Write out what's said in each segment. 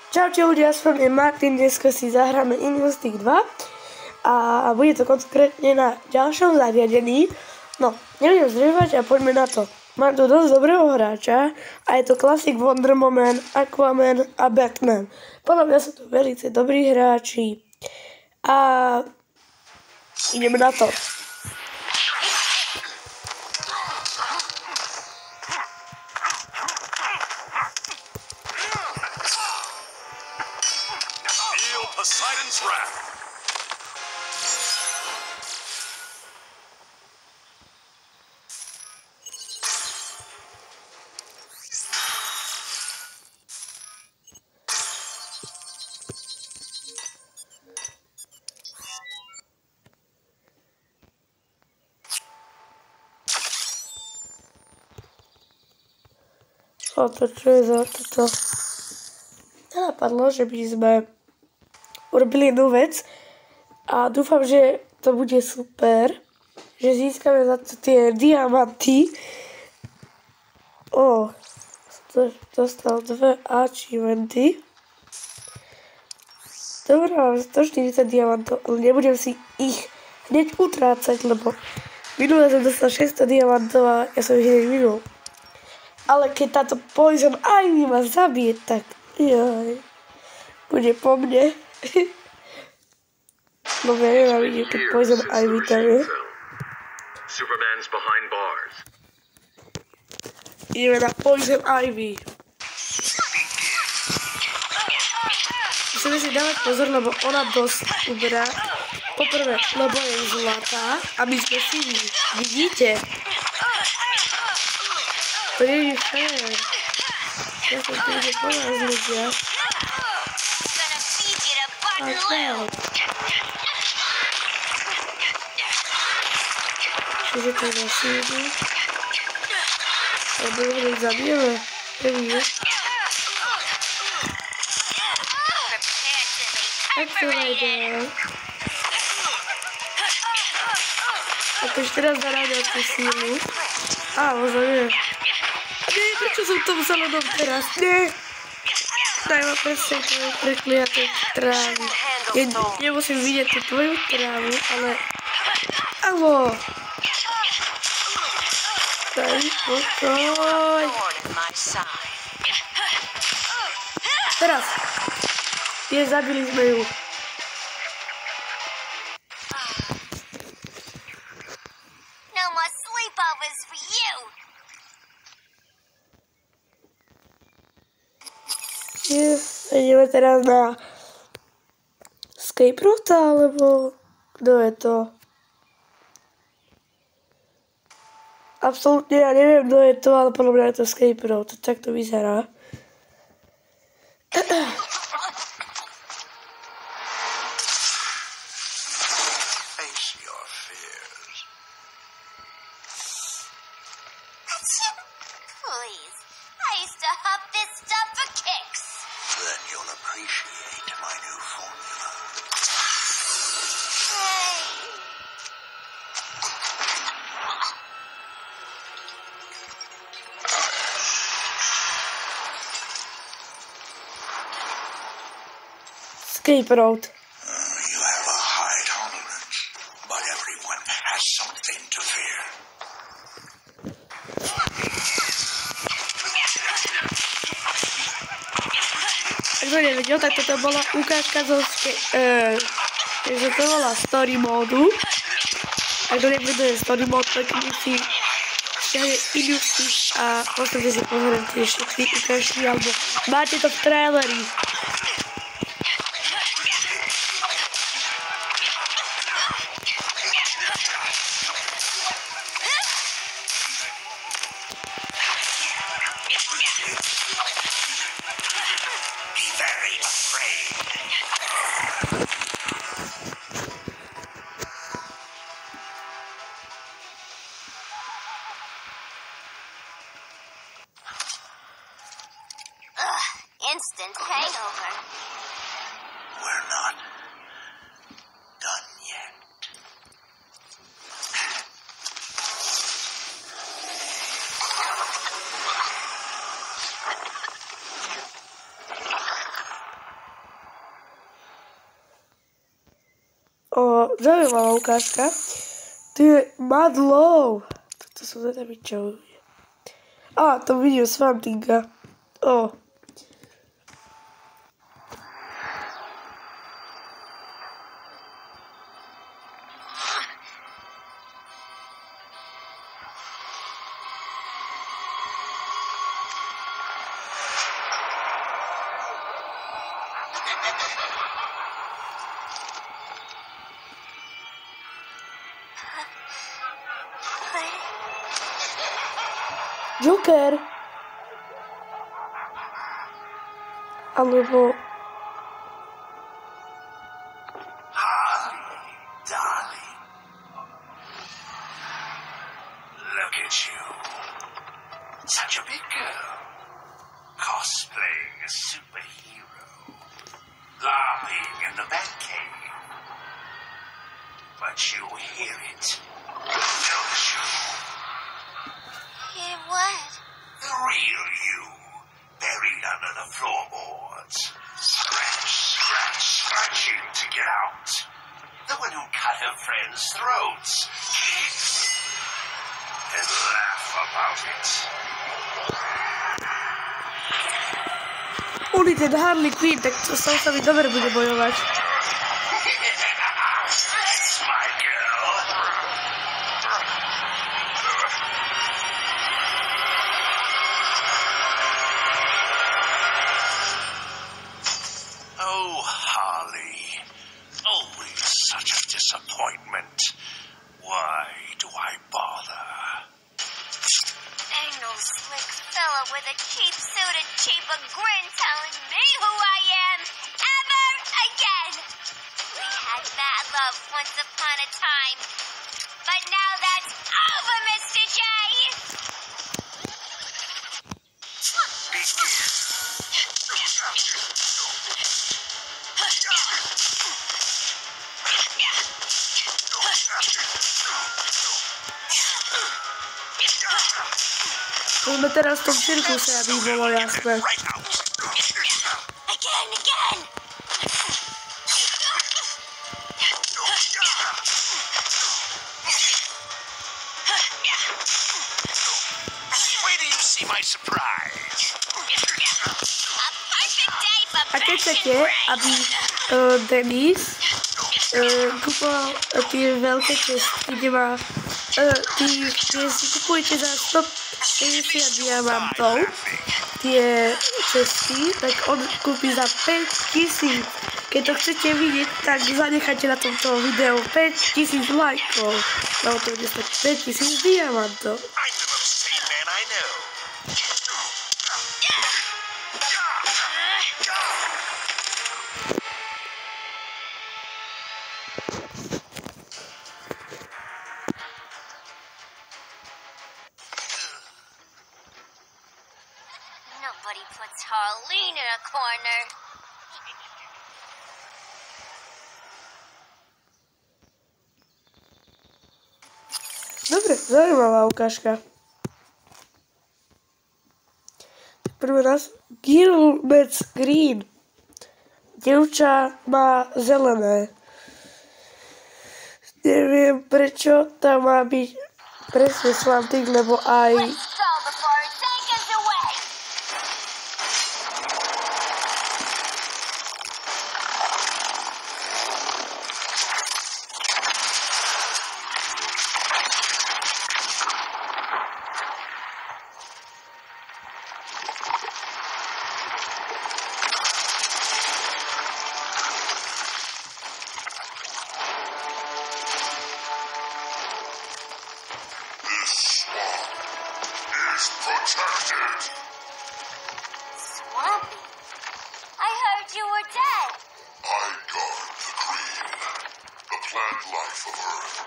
Čaute ľudia, s vami je Martin, dneska si zahráme Injustice 2 a bude to konkrétne na ďalšom zariadení. No, nebudem zdržovať a poďme na to. Mám tu dosť dobrého hráča a je to klasik Wonder Woman, Aquaman a Batman. Podľa mňa sú to veľmi dobrí hráči a ideme na to. Poseidon's wrath. To čo je za toto? Napadlo, že by sme urobili jednu vec a dúfam, že to bude super, že získame za to tie diamanty. Dostal 2 achievementy. Dobre, mám 140 diamantov, ale nebudem si ich hneď utrácať, lebo minule som dostal 600 diamantov a ja som ich hneď minul. Ale keď táto Poison Ivy ma zabije, tak bude po mne. No neviem, ale vidím, keď Poison Ivy tam je. Superman's behind bars. Ideme na Poison Ivy. Musíme si dávať pozor, lebo ona dosť uberá. Poprvé, lebo je zlatá a my sme siví. Vidíte? To nie je fér. Ja som tu ide po nás ľudia. Čiže to zase jedú. Alebo ho hneď zabijeme. Nevím. Tak to najde. Ako ešte raz zaráďať tú sílu. Možno nie. Nie, prečo som to vzala do teraz? Nie! Daj ma presne tvoju prekliatú trávu. Ja nemusím vidieť tú tvoju trávu, ale... Alo! Daj pokoj! Teraz! Zabili sme ju. Ideme teraz na Escape Route, alebo kto je to? Absolútne ja neviem, kto je to, ale podľa mňa je to Escape Route. Tak to vyzerá. Then you'll appreciate my new formula. Escape Route. You have a high tolerance, but everyone has something to fear. Kto nevedel, tak toto bola ukážka zo story módu. A kto nevedel story mód, tak si stiahne Injustice a môžete si pozrieť tie všetky ukážky, alebo máte to v traileri. Instant hangover. We're not done yet. Zaujímavá ukážka. Tu je Madlov. To som zvedavý, čo je. To vidím Svantinga. Joker. Alebo... Harley, darling. Look at you. Such a big girl. Cosplaying a superhero. Laughing in the Batcave. But you hear it, don't you? Hear what? The real you, buried under the floorboards. Scratch, scratch, scratching to get out. The one who cut her friends' throats. And laugh about it. Uli, ten Harley Quinn, tak to sa mi dobre bude bojovať. That's my girl. Oh, Harley. Always such a disappointment. Why do I bother? Ain't no slick fella with a cheap suit and cheaper grin telling me who I am ever again. We had mad love once upon a time, but now that's over, Mr. J. Sme teraz v tom cirkuse, aby bolo jasné. Again. Wait till you see my surprise. A perfect day for A keď chcete, Bastion aby Denis kupoval tie veľké čestky, kde má kde si kupujete za 150 diamantov tie čestky, tak on kúpi za 5000. Keď to chcete vidieť, tak zanechajte na tomto videu 5000 lajkov. Lebo to bude stať 5000 diamantov. I'm the most sane man I know. Nobody puts Harleen in a corner. Dobre, zaujímavá ukážka. Prvý raz Gilbert Green. Dievča má zelené. Neviem, prečo tam má byť presne Svantik, lebo aj... Let's go before it takes us away. This swamp is protected. Swampy. I heard you were dead. I guard the green, the plant life of Earth.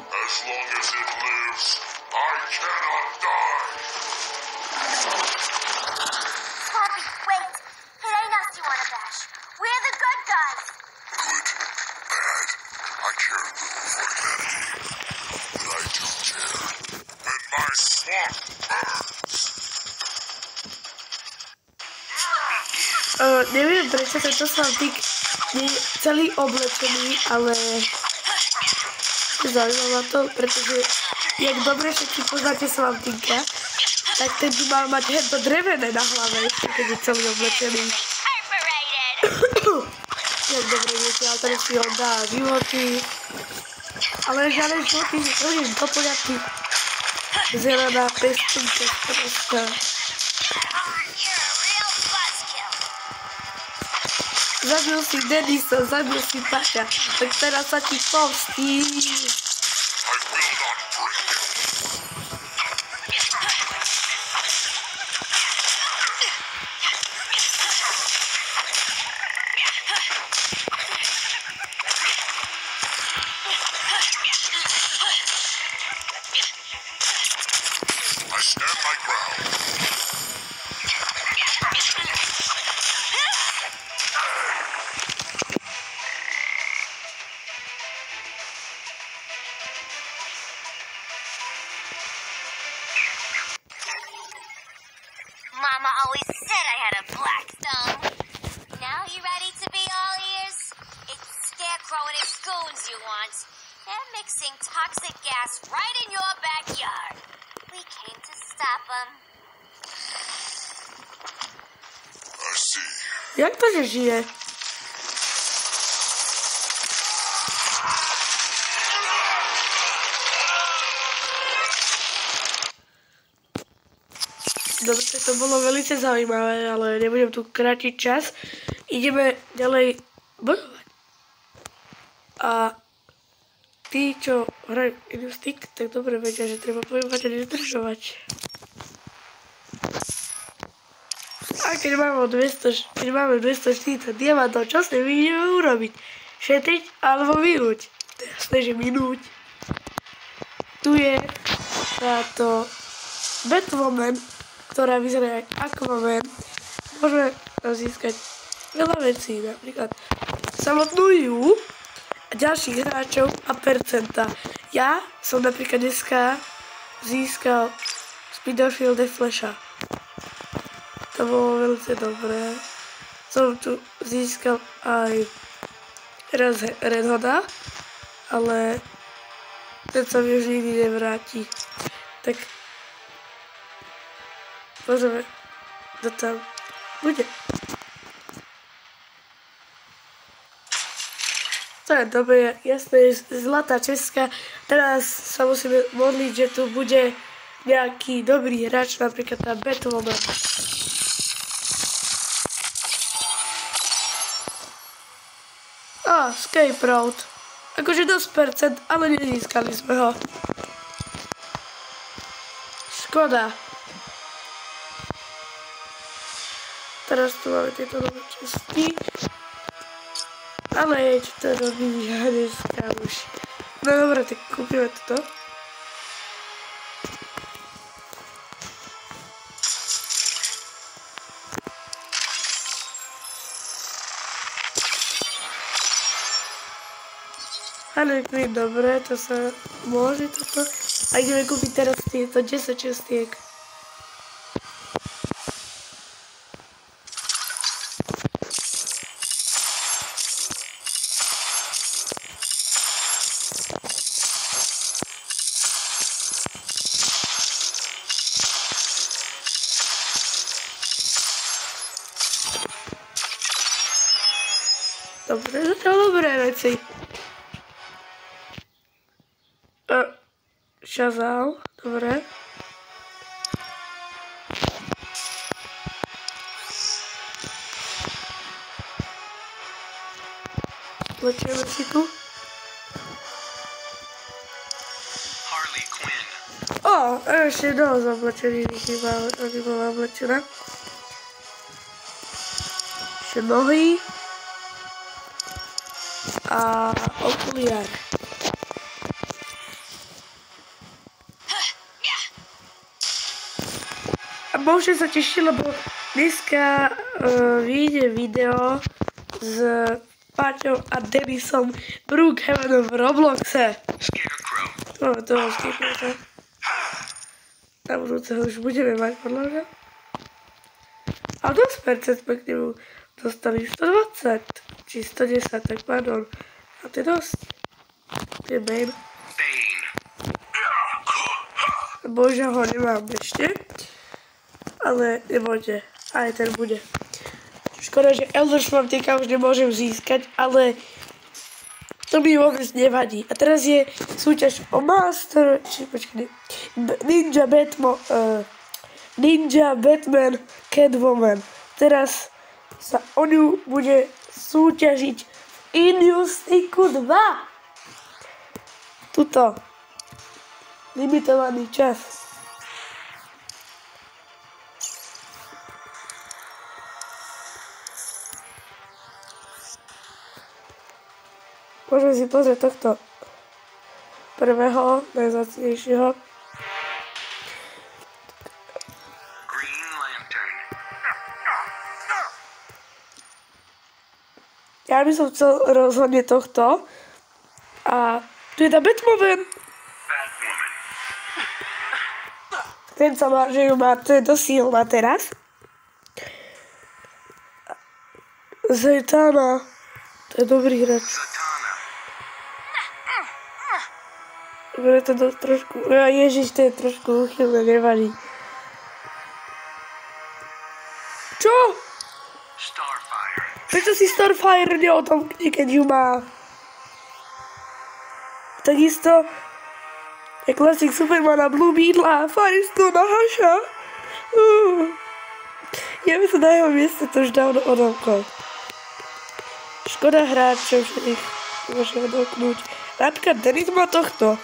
As long as it lives, I cannot die. Swampy, wait. It ain't us you want to bash. We're the good guys. Good, bad, I care little for humanity. But I do care. And my swamp burns. Neviem neviem prečo tento Swantik nie je celý oblečený, ale zaujíma ma to, pretože jak dobre všetci poznáte Swantinka, tak ten by mal mať hento drevené na hlave, keď je celý oblečený. Jak dobre viete, ale teraz si on dá životy. Ale žiadne životy, hodím do poriadky. Zelená pestunka, prosta. Zabil si Denisa, zabil si Paťa, tak teraz sa ti pomstí. Mama always said I had a black thumb. Now you ready to be all ears? It's Scarecrow and his goons you want. They're mixing toxic gas right in your backyard. We came to stop them. I see. Jak to, že žije? Dobre, to bolo veľmi zaujímavé, ale nebudem tu krátiť čas. Ideme ďalej bojovať. A tí, čo hrajú Stick, tak dobre vedia, že treba bojovať a nezdržovať. A keď máme 240 diamantov, čo si my ideme urobiť? Šetriť alebo minúť? To je jasné, že minúť. Tu je táto Batwoman, ktorá vyzerá jak Aquaman. Môžeme získať veľa vecí, napríklad samotnú ju a ďalších hráčov a percenta. Ja som napríklad dneska získal Speedofield Flasha. To bolo veľmi dobré. Som tu získal aj Red Hooda, ale ten sa mi už nikdy nevráti. Tak pozrieme, kto tam bude. To je dobre, jasné, zlatá česká. Teraz sa musíme modliť, že tu bude nejaký dobrý hráč, napríklad tá Batwoman. Escape Route. Akože dosť percent, ale nezískali sme ho. Škoda. Teraz tu máme tieto nové časti. Ale čo to robí dneska už. No dobre, tak kúpime toto. Ale dobre, to sa môže toto. A ideme kúpiť teraz tieto 10 častiek. Dobre, začal dobré veci. Shazam, dobre. Lečieme si tu. Harley Quinn. Ešte dosť oblečený, aby bola oblečená. Ešte nohy. A okuliare. A môžem sa tešiť, lebo dneska vyjde video s Paťou a Denisom Brookhavenom v Robloxe. No, to je Scarecrow. Na budúceho už budeme mať podľa mňa. A dosť percent sme k nemu dostali 120, či 110, tak pardon. A to je dosť. To je Bane. Bože, ho nemám ešte. Ale nebojte, aj ten bude. Škoda, že Elder Šmartika už nemôžem získať, ale to mi vôbec nevadí. A teraz je súťaž o Master, či počkaj, Ninja Batman Catwoman. Teraz sa o ňu bude súťažiť v Injustice 2. Tuto. Limitovaný čas. Môžeme si pozrieť tohto prvého, najzácnejšieho. Ja by som chcel rozhodne tohto. A tu je tá Batwoman. Ten sa má, že ju má, to je dosť silná teraz. Zatanna. To je dobrý hráč. Dobre, to trošku, ježiš, to je trošku úchylné, nevadí. Čo? Prečo si Starfire neotomkne, keď ju má? Takisto je klasik Supermana Blue Beetla a Firestone a Hasha. Ja by som na jeho mieste to už dávno odomkol. Škoda hráčov, že ich môže odomknúť. Napríklad Dennis má tohto.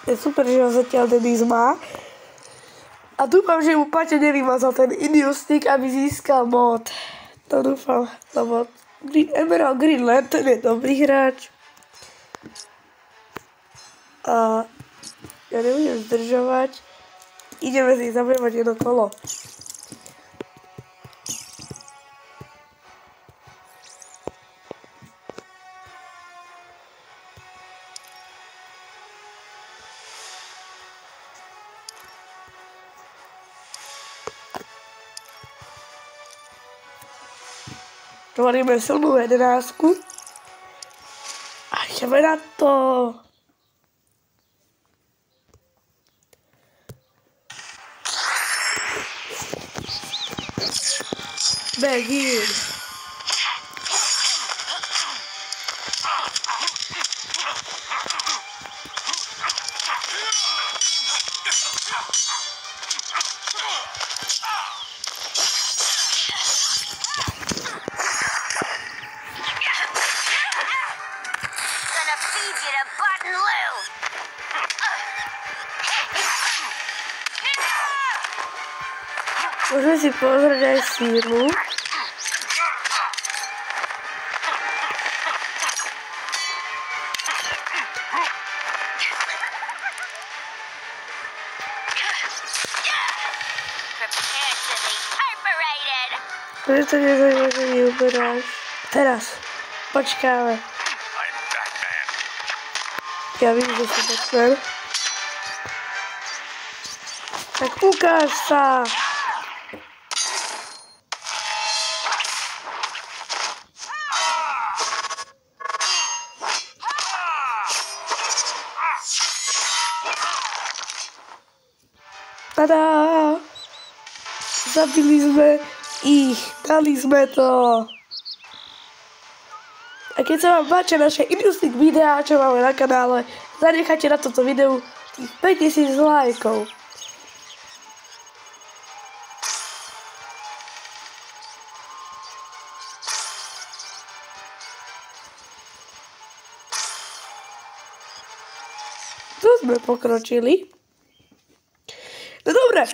Je super, že ho zatiaľ Dennis má. A dúfam, že mu Paťa nevymazal ten Injustice, aby získal mod. To dúfam, lebo Emerald Green Lantern je dobrý hráč. A ja nebudem zdržovať. Ideme si zabojovať jedno kolo. Tvoríme silnú 11. A ideme na to. Begin. Môžeme si pozrieť aj síru. Prečo to nezajímavé, že mi uberáš? Teraz. Počkáme. Ja vím, že si Batman. Tak ukáž sa! Tada! Zabili sme ich, dali sme to. A keď sa vám páčia naše Injustice videá, čo máme na kanále, zanechajte na toto videu tých 5000 lajkov. Tu sme pokročili. No dobre.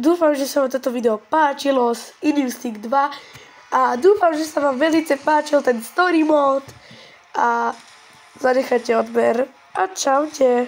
Dúfam, že sa vám toto video páčilo z Injustice 2 a dúfam, že sa vám veľmi páčil ten story mode a zanechajte odber a čaute.